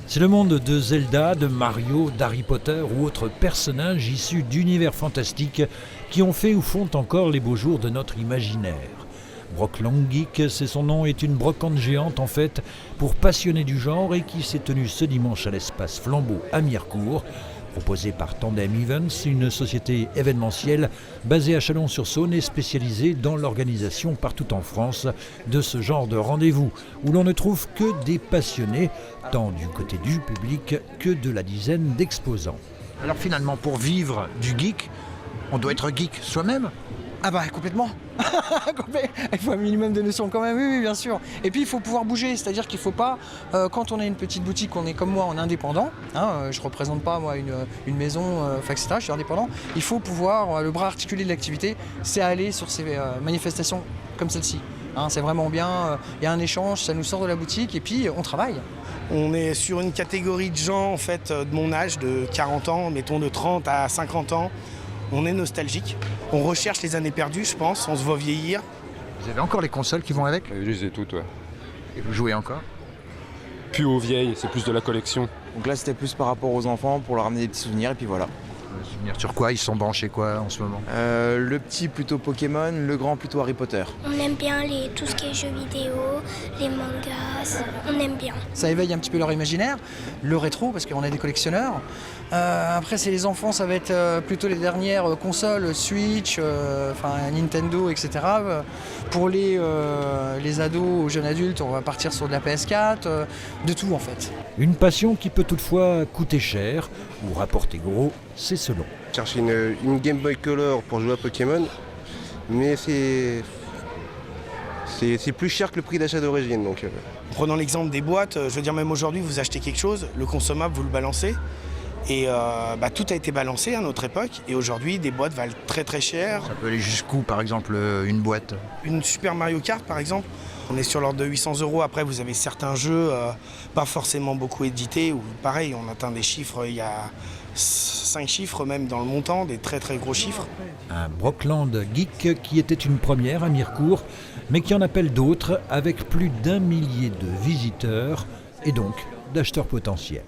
C'est le monde de Zelda, de Mario, d'Harry Potter ou autres personnages issus d'univers fantastiques qui ont fait ou font encore les beaux jours de notre imaginaire. Brocland Geek, c'est son nom, est une brocante géante en fait pour passionnés du genre et qui s'est tenue ce dimanche à l'espace Flambeau à Mirecourt. Proposée par Tandem Events, une société événementielle basée à Chalon-sur-Saône et spécialisée dans l'organisation partout en France de ce genre de rendez-vous, où l'on ne trouve que des passionnés, tant du côté du public que de la dizaine d'exposants. Alors finalement, pour vivre du geek, on doit être geek soi-même? Ah bah complètement. Il faut un minimum de notions quand même, oui, bien sûr. Et puis il faut pouvoir bouger, c'est-à-dire qu'il ne faut pas, quand on a une petite boutique, on est comme moi en indépendant, je ne représente pas moi une maison, etc., je suis indépendant, il faut pouvoir, le bras articulé de l'activité, c'est aller sur ces manifestations comme celle-ci. C'est vraiment bien, il y a un échange, ça nous sort de la boutique et puis on travaille. On est sur une catégorie de gens en fait, de mon âge, de 40 ans, mettons de 30 à 50 ans. On est nostalgique, on recherche les années perdues, je pense, on se voit vieillir. Vous avez encore les consoles qui vont avec? Je les ai toutes, ouais. Et vous jouez encore? Plus aux vieilles, c'est plus de la collection. Donc là c'était plus par rapport aux enfants pour leur ramener des petits souvenirs et puis voilà. Souvenirs sur quoi? Ils sont branchés quoi en ce moment? Le petit plutôt Pokémon, le grand plutôt Harry Potter. On aime bien tout ce qui est jeux vidéo, les mangas, on aime bien. Ça éveille un petit peu leur imaginaire, le rétro parce qu'on a des collectionneurs. Après c'est les enfants, ça va être plutôt les dernières consoles, Switch, Nintendo, etc. Pour les ados ou jeunes adultes, on va partir sur de la PS4, de tout en fait. Une passion qui peut toutefois coûter cher ou rapporter gros, c'est selon. Chercher une Game Boy Color pour jouer à Pokémon, mais c'est plus cher que le prix d'achat d'origine. Donc. Prenons l'exemple des boîtes, je veux dire même aujourd'hui vous achetez quelque chose, le consommable vous le balancez, et tout a été balancé à notre époque, et aujourd'hui des boîtes valent très très cher. Ça peut aller jusqu'où par exemple une boîte? Une Super Mario Kart par exemple, on est sur l'ordre de 800 €. Après vous avez certains jeux pas forcément beaucoup édités, où pareil on atteint des chiffres, il y a 5 chiffres même dans le montant, des très très gros chiffres. Un Brocland Geek qui était une première à Mirecourt, mais qui en appelle d'autres avec plus d'1 millier de visiteurs et donc d'acheteurs potentiels.